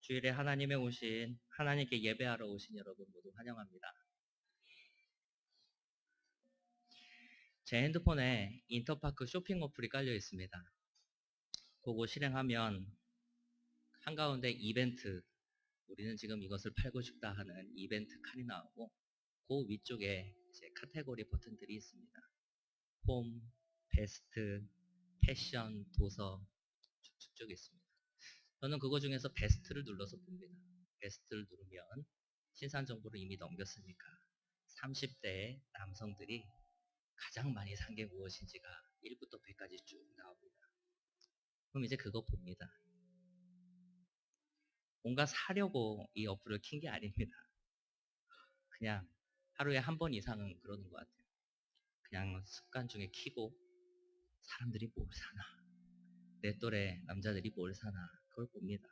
주일에 하나님께 예배하러 오신 여러분 모두 환영합니다. 제 핸드폰에 인터파크 쇼핑 어플이 깔려 있습니다. 그거 실행하면 한가운데 이벤트, 우리는 지금 이것을 팔고 싶다 하는 이벤트 칸이 나오고 그 위쪽에 이제 카테고리 버튼들이 있습니다. 홈, 베스트, 패션, 도서 쭉쭉 있습니다. 저는 그거 중에서 베스트를 눌러서 봅니다. 베스트를 누르면 신상 정보를 이미 넘겼으니까 30대 남성들이 가장 많이 산 게 무엇인지가 1부터 100까지 쭉 나옵니다. 그럼 이제 그거 봅니다. 뭔가 사려고 이 어플을 킨 게 아닙니다. 그냥 하루에 한 번 이상은 그러는 것 같아요. 그냥 습관 중에 키고 사람들이 뭘 사나, 내 또래 남자들이 뭘 사나 그걸 봅니다.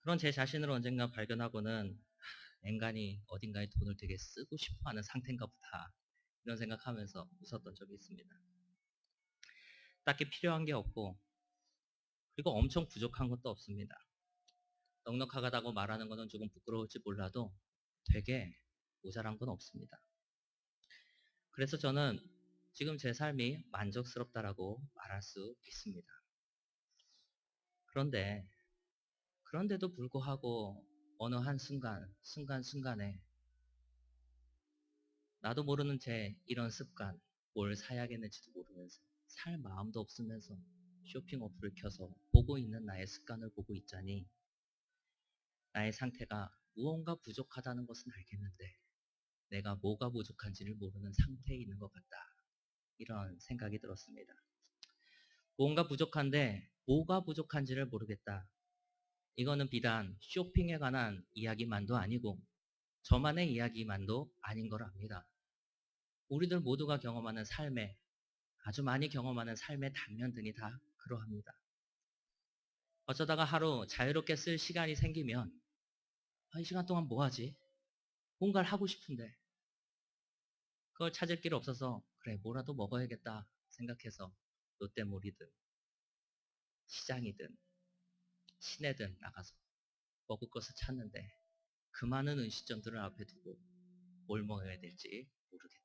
그런 제 자신을 언젠가 발견하고는 인간이 어딘가에 돈을 되게 쓰고 싶어하는 상태인가 보다 이런 생각하면서 웃었던 적이 있습니다. 딱히 필요한 게 없고 그리고 엄청 부족한 것도 없습니다. 넉넉하다고 말하는 것은 조금 부끄러울지 몰라도 되게 모자란 건 없습니다. 그래서 저는 지금 제 삶이 만족스럽다라고 말할 수 있습니다. 그런데도 불구하고 어느 한 순간에 나도 모르는 제 이런 습관, 뭘 사야겠는지도 모르면서 살 마음도 없으면서 쇼핑 어플을 켜서 보고 있는 나의 습관을 보고 있자니 나의 상태가 무언가 부족하다는 것은 알겠는데 내가 뭐가 부족한지를 모르는 상태에 있는 것 같다. 이런 생각이 들었습니다. 뭔가 부족한데 뭐가 부족한지를 모르겠다. 이거는 비단 쇼핑에 관한 이야기만도 아니고 저만의 이야기만도 아닌 걸 압니다. 우리들 모두가 경험하는 삶에 아주 많이 경험하는 삶의 단면들이 다 그러합니다. 어쩌다가 하루 자유롭게 쓸 시간이 생기면 이 시간 동안 뭐 하지? 뭔가를 하고 싶은데 그걸 찾을 길 없어서 그래 뭐라도 먹어야겠다 생각해서 롯데몰이든 시장이든 시내든 나가서 먹을 것을 찾는데 그 많은 음식점들을 앞에 두고 뭘 먹어야 될지 모르겠다.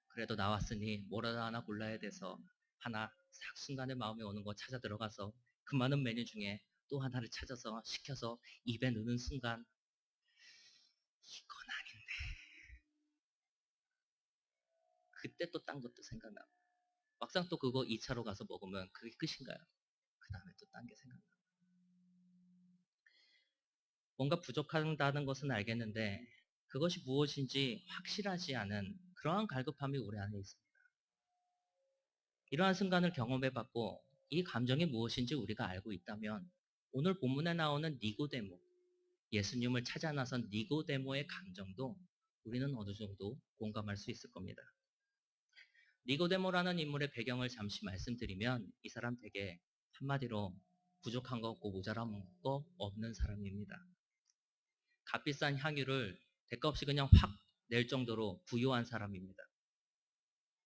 그래도 나왔으니 뭐라도 하나 골라야 돼서 하나 싹 순간에 마음에 오는 거 찾아 들어가서 그 많은 메뉴 중에 또 하나를 찾아서 시켜서 입에 넣는 순간 이건 아닌데 그때 또 딴 것도 생각나고 막상 또 그거 2차로 가서 먹으면 그게 끝인가요? 그 다음에 또 딴 게 생각나고 뭔가 부족하다는 것은 알겠는데 그것이 무엇인지 확실하지 않은 그러한 갈급함이 우리 안에 있습니다. 이러한 순간을 경험해봤고 이 감정이 무엇인지 우리가 알고 있다면 오늘 본문에 나오는 니고데모, 예수님을 찾아 나선 니고데모의 감정도 우리는 어느 정도 공감할 수 있을 겁니다. 니고데모라는 인물의 배경을 잠시 말씀드리면 이 사람 되게 한마디로 부족한 거 없고 모자란 거 없는 사람입니다. 값비싼 향유를 대가 없이 그냥 확 낼 정도로 부유한 사람입니다.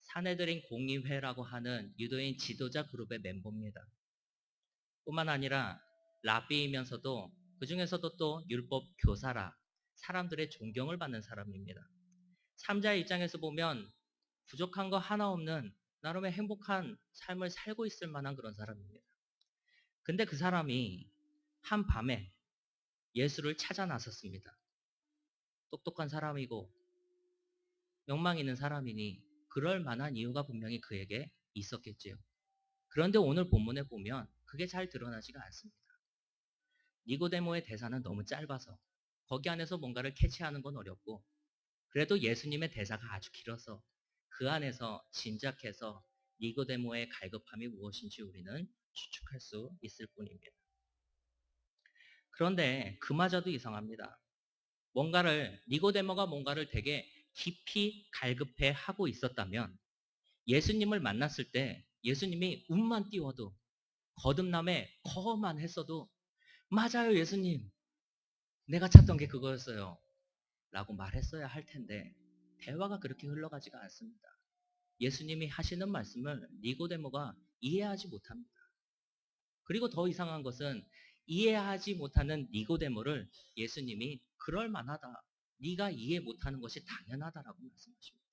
사내들인 공의회라고 하는 유대인 지도자 그룹의 멤버입니다. 뿐만 아니라 라비이면서도 그 중에서도 또 율법 교사라 사람들의 존경을 받는 사람입니다. 삼자의 입장에서 보면 부족한 거 하나 없는 나름의 행복한 삶을 살고 있을 만한 그런 사람입니다. 근데 그 사람이 한밤에 예수를 찾아 나섰습니다. 똑똑한 사람이고 명망 있는 사람이니 그럴 만한 이유가 분명히 그에게 있었겠지요. 그런데 오늘 본문에 보면 그게 잘 드러나지가 않습니다. 니고데모의 대사는 너무 짧아서 거기 안에서 뭔가를 캐치하는 건 어렵고 그래도 예수님의 대사가 아주 길어서 그 안에서 짐작해서 니고데모의 갈급함이 무엇인지 우리는 추측할 수 있을 뿐입니다. 그런데 그마저도 이상합니다. 니고데모가 뭔가를 되게 깊이 갈급해 하고 있었다면 예수님을 만났을 때 예수님이 운만 띄워도 거듭남에 거만 했어도 맞아요 예수님 내가 찾던 게 그거였어요 라고 말했어야 할 텐데 대화가 그렇게 흘러가지가 않습니다. 예수님이 하시는 말씀을 니고데모가 이해하지 못합니다. 그리고 더 이상한 것은 이해하지 못하는 니고데모를 예수님이 그럴 만하다. 네가 이해 못하는 것이 당연하다라고 말씀하십니다.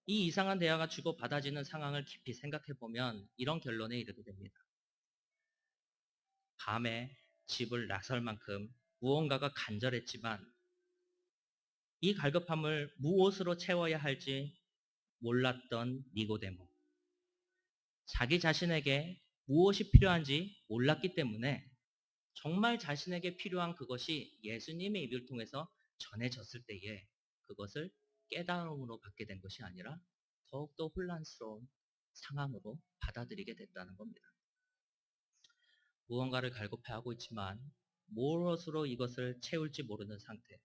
이 이상한 대화가 주고받아지는 상황을 깊이 생각해보면 이런 결론에 이르게 됩니다. 밤에 집을 나설 만큼 무언가가 간절했지만 이 갈급함을 무엇으로 채워야 할지 몰랐던 니고데모. 자기 자신에게 무엇이 필요한지 몰랐기 때문에 정말 자신에게 필요한 그것이 예수님의 입을 통해서 전해졌을 때에 그것을 깨달음으로 받게 된 것이 아니라 더욱더 혼란스러운 상황으로 받아들이게 됐다는 겁니다. 무언가를 갈급해하고 있지만 무엇으로 이것을 채울지 모르는 상태.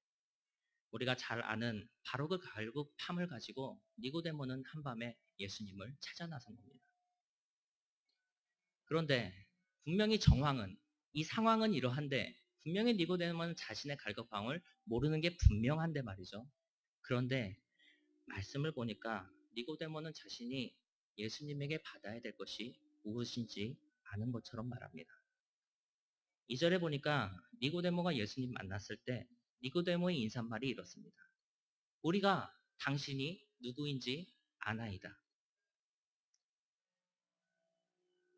우리가 잘 아는 바로 그 갈급함을 가지고 니고데모는 한밤에 예수님을 찾아 나선 겁니다. 그런데 분명히 정황은 이 상황은 이러한데 분명히 니고데모는 자신의 갈급함을 모르는 게 분명한데 말이죠. 그런데 말씀을 보니까 니고데모는 자신이 예수님에게 받아야 될 것이 무엇인지 아는 것처럼 말합니다. 2절에 보니까 니고데모가 예수님 만났을 때 니고데모의 인사말이 이렇습니다. 우리가 당신이 누구인지 아나이다.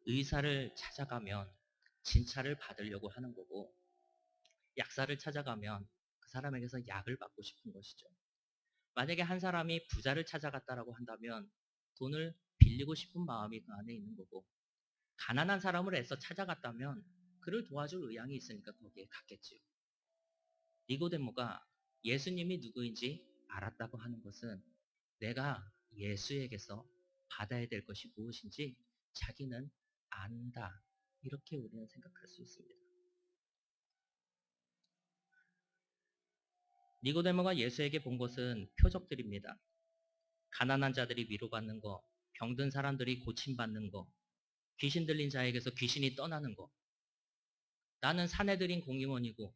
의사를 찾아가면 진찰을 받으려고 하는 거고 약사를 찾아가면 그 사람에게서 약을 받고 싶은 것이죠. 만약에 한 사람이 부자를 찾아갔다라고 한다면 돈을 빌리고 싶은 마음이 그 안에 있는 거고 가난한 사람을 애써 찾아갔다면 그를 도와줄 의향이 있으니까 거기에 갔겠지요. 니고데모가 예수님이 누구인지 알았다고 하는 것은 내가 예수에게서 받아야 될 것이 무엇인지 자기는 안다. 이렇게 우리는 생각할 수 있습니다. 니고데모가 예수에게 본 것은 표적들입니다. 가난한 자들이 위로받는 거, 병든 사람들이 고침받는 거, 귀신 들린 자에게서 귀신이 떠나는 거. 나는 사내들인 공임원이고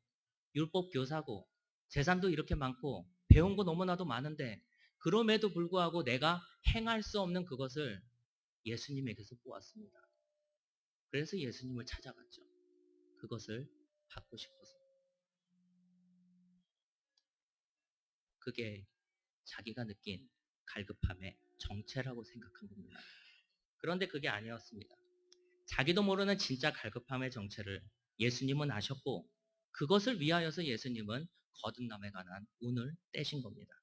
율법 교사고 재산도 이렇게 많고 배운 거 너무나도 많은데 그럼에도 불구하고 내가 행할 수 없는 그것을 예수님에게서 보았습니다. 그래서 예수님을 찾아갔죠. 그것을 받고 싶어서. 그게 자기가 느낀 갈급함의 정체라고 생각한 겁니다. 그런데 그게 아니었습니다. 자기도 모르는 진짜 갈급함의 정체를 예수님은 아셨고 그것을 위하여서 예수님은 거듭남에 관한 운을 떼신 겁니다.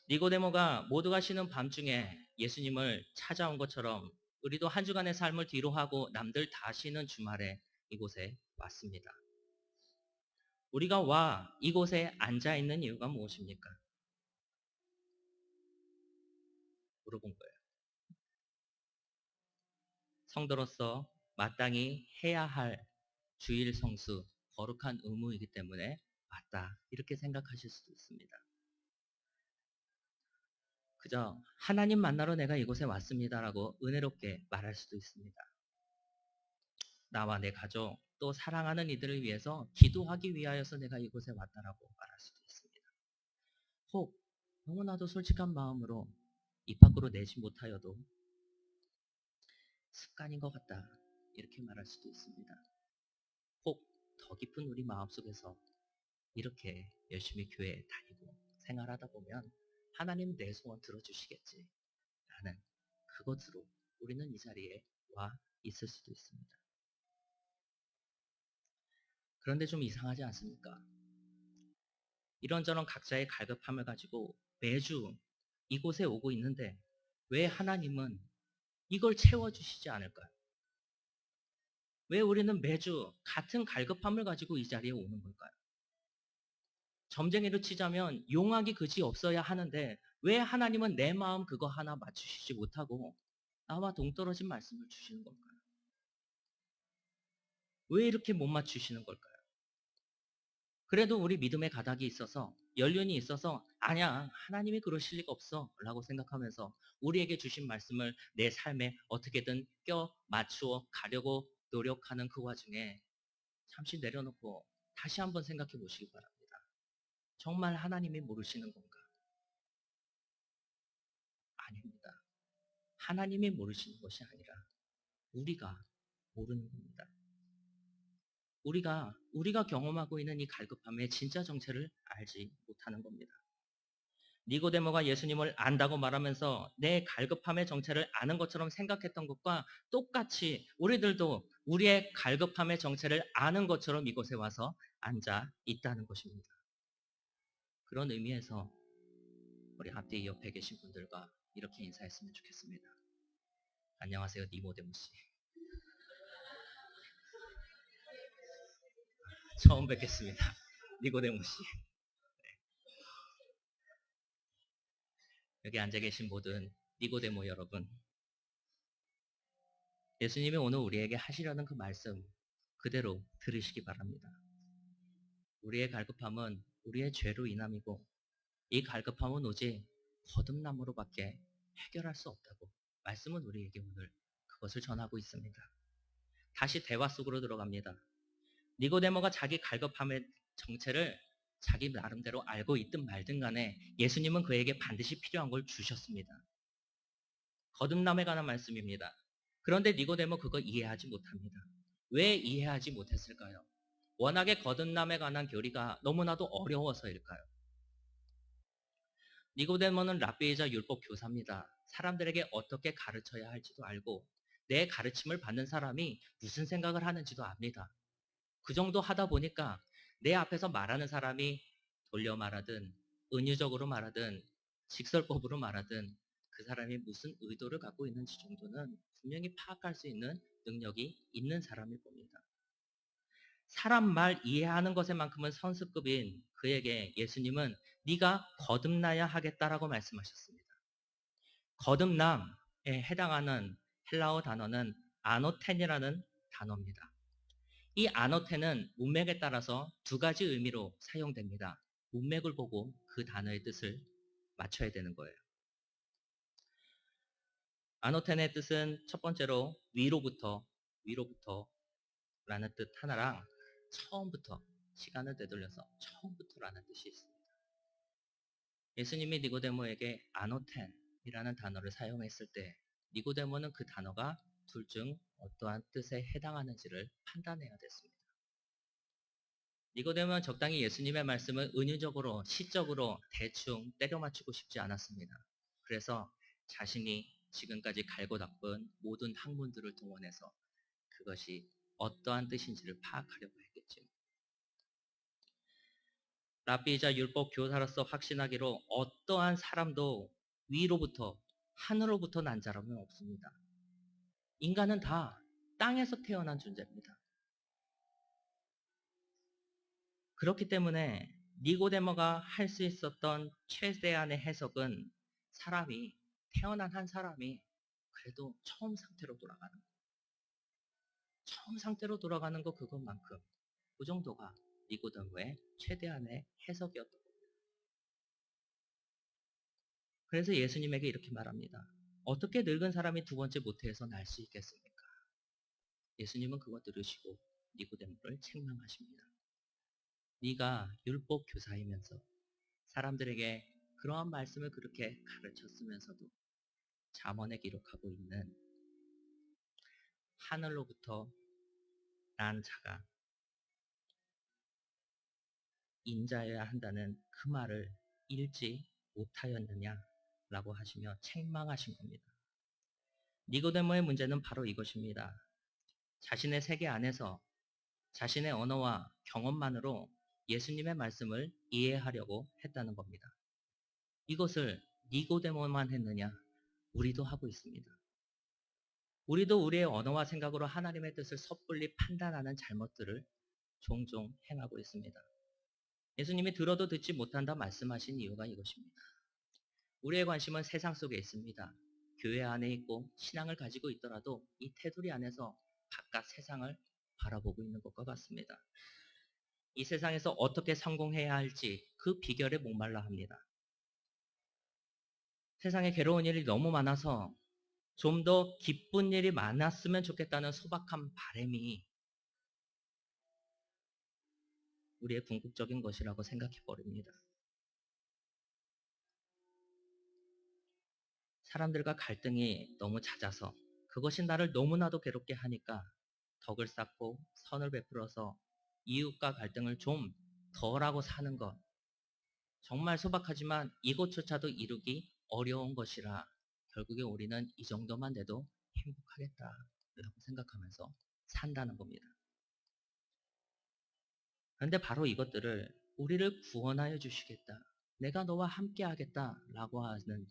니고데모가 모두가 쉬는 밤중에 예수님을 찾아온 것처럼 우리도 한 주간의 삶을 뒤로하고 남들 다 쉬는 주말에 이곳에 왔습니다. 우리가 와 이곳에 앉아 있는 이유가 무엇입니까? 물어본 거예요. 성도로서 마땅히 해야 할 주일 성수, 거룩한 의무이기 때문에 맞다. 이렇게 생각하실 수도 있습니다. 그저 하나님 만나러 내가 이곳에 왔습니다라고 은혜롭게 말할 수도 있습니다. 나와 내 가족, 또 사랑하는 이들을 위해서 기도하기 위하여서 내가 이곳에 왔다라고 말할 수도 있습니다. 혹 너무나도 솔직한 마음으로 입 밖으로 내지 못하여도 습관인 것 같다. 이렇게 말할 수도 있습니다. 혹 더 깊은 우리 마음속에서 이렇게 열심히 교회에 다니고 생활하다 보면 하나님 내 소원 들어주시겠지 라는 그것으로 우리는 이 자리에 와 있을 수도 있습니다. 그런데 좀 이상하지 않습니까? 이런저런 각자의 갈급함을 가지고 매주 이곳에 오고 있는데 왜 하나님은 이걸 채워주시지 않을까요? 왜 우리는 매주 같은 갈급함을 가지고 이 자리에 오는 걸까요? 점쟁이로 치자면 용악이 그지 없어야 하는데 왜 하나님은 내 마음 그거 하나 맞추시지 못하고 나와 동떨어진 말씀을 주시는 걸까요? 왜 이렇게 못 맞추시는 걸까요? 그래도 우리 믿음의 가닥이 있어서 연륜이 있어서 아니야 하나님이 그러실 리가 없어 라고 생각하면서 우리에게 주신 말씀을 내 삶에 어떻게든 껴 맞추어 가려고 노력하는 그 와중에 잠시 내려놓고 다시 한번 생각해 보시기 바랍니다. 정말 하나님이 모르시는 건가? 아닙니다. 하나님이 모르시는 것이 아니라 우리가 모르는 겁니다. 우리가 경험하고 있는 이 갈급함의 진짜 정체를 알지 못하는 겁니다. 니고데모가 예수님을 안다고 말하면서 내 갈급함의 정체를 아는 것처럼 생각했던 것과 똑같이 우리들도 우리의 갈급함의 정체를 아는 것처럼 이곳에 와서 앉아 있다는 것입니다. 그런 의미에서 우리 앞뒤 옆에 계신 분들과 이렇게 인사했으면 좋겠습니다. 안녕하세요, 니고데모 씨. 처음 뵙겠습니다. 니고데모 씨. 여기 앉아 계신 모든 니고데모 여러분, 예수님이 오늘 우리에게 하시려는 그 말씀 그대로 들으시기 바랍니다. 우리의 갈급함은 우리의 죄로 인함이고 이 갈급함은 오직 거듭남으로밖에 해결할 수 없다고 말씀은 우리에게 오늘 그것을 전하고 있습니다. 다시 대화 속으로 들어갑니다. 니고데모가 자기 갈급함의 정체를 자기 나름대로 알고 있든 말든 간에 예수님은 그에게 반드시 필요한 걸 주셨습니다. 거듭남에 관한 말씀입니다. 그런데 니고데모 그거 이해하지 못합니다. 왜 이해하지 못했을까요? 워낙에 거듭남에 관한 교리가 너무나도 어려워서일까요? 니고데모는 랍비이자 율법 교사입니다. 사람들에게 어떻게 가르쳐야 할지도 알고 내 가르침을 받는 사람이 무슨 생각을 하는지도 압니다. 그 정도 하다 보니까 내 앞에서 말하는 사람이 돌려 말하든 은유적으로 말하든 직설법으로 말하든 그 사람이 무슨 의도를 갖고 있는지 정도는 분명히 파악할 수 있는 능력이 있는 사람일 겁니다. 사람 말 이해하는 것에만큼은 선수급인 그에게 예수님은 네가 거듭나야 하겠다라고 말씀하셨습니다. 거듭남에 해당하는 헬라어 단어는 아노텐이라는 단어입니다. 이 아노텐은 문맥에 따라서 두 가지 의미로 사용됩니다. 문맥을 보고 그 단어의 뜻을 맞춰야 되는 거예요. 아노텐의 뜻은 첫 번째로 위로부터라는 뜻 하나랑 처음부터, 시간을 되돌려서 처음부터라는 뜻이 있습니다. 예수님이 니고데모에게 아노텐이라는 단어를 사용했을 때 니고데모는 그 단어가 둘 중 어떠한 뜻에 해당하는지를 판단해야 됐습니다. 니고데모는 적당히 예수님의 말씀을 은유적으로, 시적으로 대충 때려 맞추고 싶지 않았습니다. 그래서 자신이 지금까지 갈고 닦은 모든 학문들을 동원해서 그것이 어떠한 뜻인지를 파악하려고 했겠죠. 랍비이자 율법 교사로서 확신하기로 어떠한 사람도 위로부터, 하늘로부터 난 자라는 없습니다. 인간은 다 땅에서 태어난 존재입니다. 그렇기 때문에 니고데모가 할 수 있었던 최대한의 해석은 사람이, 태어난 한 사람이 그래도 처음 상태로 돌아가는 거. 처음 상태로 돌아가는 거 그것만큼 그 정도가 니고데모의 최대한의 해석이었던 겁니다. 그래서 예수님에게 이렇게 말합니다. 어떻게 늙은 사람이 두 번째 모태에서 날 수 있겠습니까? 예수님은 그거 들으시고 니고데모를 책망하십니다. 네가 율법 교사이면서 사람들에게 그러한 말씀을 그렇게 가르쳤으면서도 잠언에 기록하고 있는 하늘로부터 난 자가 인자여야 한다는 그 말을 읽지 못하였느냐라고 하시며 책망하신 겁니다. 니고데모의 문제는 바로 이것입니다. 자신의 세계 안에서 자신의 언어와 경험만으로 예수님의 말씀을 이해하려고 했다는 겁니다. 이것을 니고데모만 했느냐? 우리도 하고 있습니다. 우리도 우리의 언어와 생각으로 하나님의 뜻을 섣불리 판단하는 잘못들을 종종 행하고 있습니다. 예수님이 들어도 듣지 못한다 말씀하신 이유가 이것입니다. 우리의 관심은 세상 속에 있습니다. 교회 안에 있고 신앙을 가지고 있더라도 이 테두리 안에서 바깥 세상을 바라보고 있는 것과 같습니다. 이 세상에서 어떻게 성공해야 할지 그 비결에 목말라 합니다. 세상에 괴로운 일이 너무 많아서 좀 더 기쁜 일이 많았으면 좋겠다는 소박한 바람이 우리의 궁극적인 것이라고 생각해 버립니다. 사람들과 갈등이 너무 잦아서 그것이 나를 너무나도 괴롭게 하니까 덕을 쌓고 선을 베풀어서 이웃과 갈등을 좀 덜하고 사는 것, 정말 소박하지만 이것조차도 이루기 어려운 것이라 결국에 우리는 이 정도만 돼도 행복하겠다라고 생각하면서 산다는 겁니다. 그런데 바로 이것들을 우리를 구원하여 주시겠다, 내가 너와 함께 하겠다라고 하는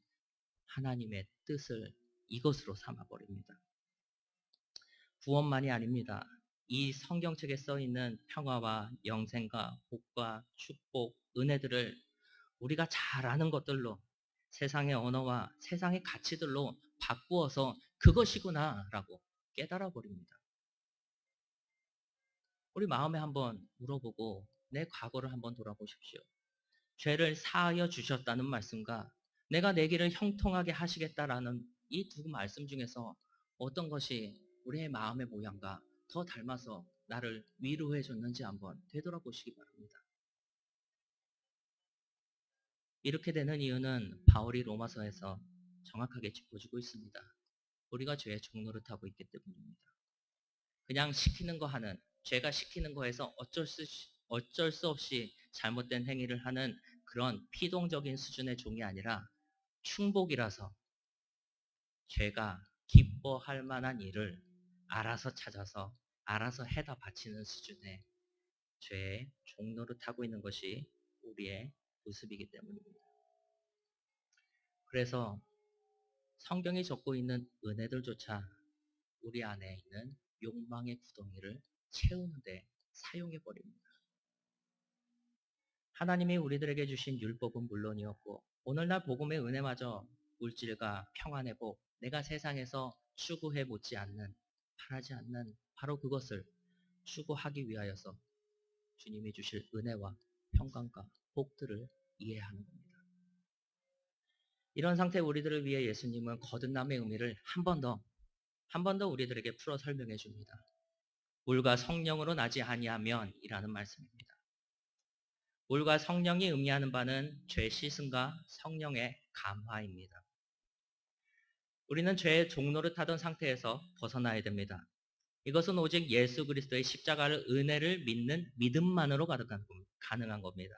하나님의 뜻을 이것으로 삼아버립니다. 구원만이 아닙니다. 이 성경책에 써있는 평화와 영생과 복과 축복, 은혜들을 우리가 잘 아는 것들로, 세상의 언어와 세상의 가치들로 바꾸어서 그것이구나 라고 깨달아 버립니다. 우리 마음에 한번 물어보고 내 과거를 한번 돌아보십시오. 죄를 사하여 주셨다는 말씀과 내가 내 길을 형통하게 하시겠다라는 이 두 말씀 중에서 어떤 것이 우리의 마음의 모양과 더 닮아서 나를 위로해 줬는지 한번 되돌아보시기 바랍니다. 이렇게 되는 이유는 바울이 로마서에서 정확하게 짚어주고 있습니다. 우리가 죄의 종노릇하고 있기 때문입니다. 그냥 시키는 거 하는, 죄가 시키는 거에서 어쩔 수 없이 잘못된 행위를 하는 그런 피동적인 수준의 종이 아니라 충복이라서 죄가 기뻐할 만한 일을 알아서 찾아서 알아서 해다 바치는 수준의 죄의 종노릇하고 있는 것이 우리의 모습이기 때문입니다. 그래서 성경이 적고 있는 은혜들조차 우리 안에 있는 욕망의 구덩이를 채우는데 사용해버립니다. 하나님이 우리들에게 주신 율법은 물론이었고 오늘날 복음의 은혜마저 물질과 평안의 복, 내가 세상에서 추구해 못지 않는, 바라지 않는 바로 그것을 추구하기 위하여서 주님이 주실 은혜와 평강과 복들을 이해하는 겁니다. 이런 상태의 우리들을 위해 예수님은 거듭남의 의미를 한 번 더 우리들에게 풀어 설명해 줍니다. 물과 성령으로 나지 아니하면 이라는 말씀입니다. 물과 성령이 의미하는 바는 죄 씻음과 성령의 감화입니다. 우리는 죄의 종로를 타던 상태에서 벗어나야 됩니다. 이것은 오직 예수 그리스도의 십자가를, 은혜를 믿는 믿음만으로 가능한 겁니다.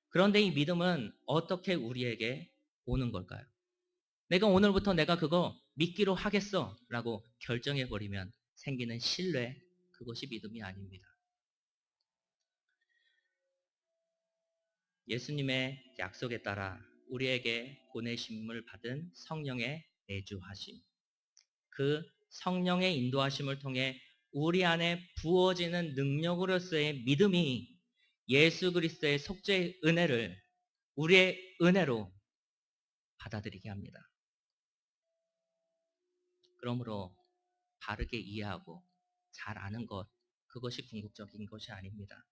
그런데 이 믿음은 어떻게 우리에게 오는 걸까요? 내가 오늘부터 내가 그거 믿기로 하겠어 라고 결정해버리면 생기는 신뢰, 그것이 믿음이 아닙니다. 예수님의 약속에 따라 우리에게 보내심을 받은 성령의 내주하심, 그 성령의 인도하심을 통해 우리 안에 부어지는 능력으로서의 믿음이 예수 그리스도의 속죄의 은혜를 우리의 은혜로 받아들이게 합니다. 그러므로 바르게 이해하고 잘 아는 것, 그것이 궁극적인 것이 아닙니다.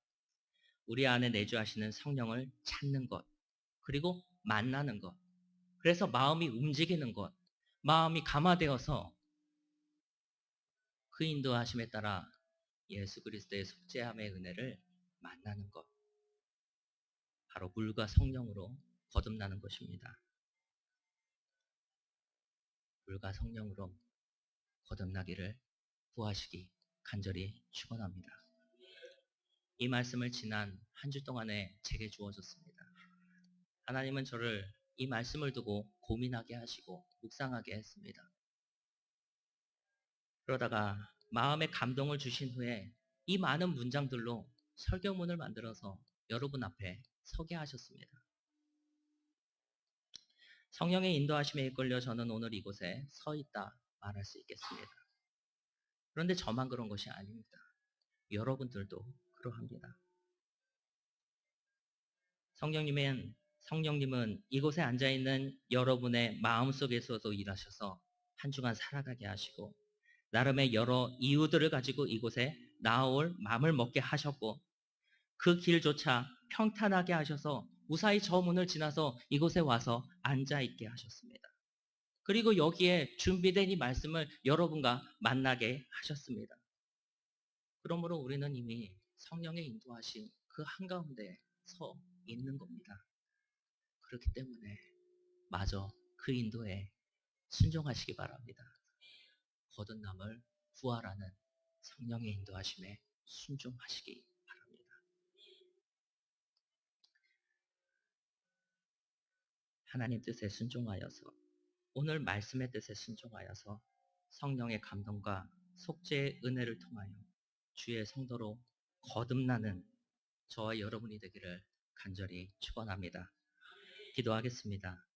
우리 안에 내주하시는 성령을 찾는 것, 그리고 만나는 것, 그래서 마음이 움직이는 것, 마음이 감화되어서 그 인도하심에 따라 예수 그리스도의 속죄함의 은혜를 만나는 것, 바로 물과 성령으로 거듭나는 것입니다. 물과 성령으로 거듭나기를 구하시기 간절히 축원합니다. 이 말씀을 지난 한 주 동안에 제게 주어졌습니다. 하나님은 저를 이 말씀을 두고 고민하게 하시고 묵상하게 했습니다. 그러다가 마음에 감동을 주신 후에 이 많은 문장들로 설교문을 만들어서 여러분 앞에 서게 하셨습니다. 성령의 인도하심에 이끌려 저는 오늘 이곳에 서 있다 말할 수 있겠습니다. 그런데 저만 그런 것이 아닙니다. 여러분들도 그러합니다. 성령님은 이곳에 앉아있는 여러분의 마음속에서도 일하셔서 한 주간 살아가게 하시고 나름의 여러 이유들을 가지고 이곳에 나올 마음을 먹게 하셨고 그 길조차 평탄하게 하셔서 무사히 저 문을 지나서 이곳에 와서 앉아있게 하셨습니다. 그리고 여기에 준비된 이 말씀을 여러분과 만나게 하셨습니다. 그러므로 우리는 이미 성령의 인도하신 그 한가운데 서 있는 겁니다. 그렇기 때문에 마저 그 인도에 순종하시기 바랍니다. 거듭남을 구하라는 성령의 인도하심에 순종하시기 바랍니다. 하나님 뜻에 순종하여서 오늘 말씀의 뜻에 순종하여서 성령의 감동과 속죄의 은혜를 통하여 주의 성도로 거듭나는 저와 여러분이 되기를 간절히 축원합니다. 기도하겠습니다.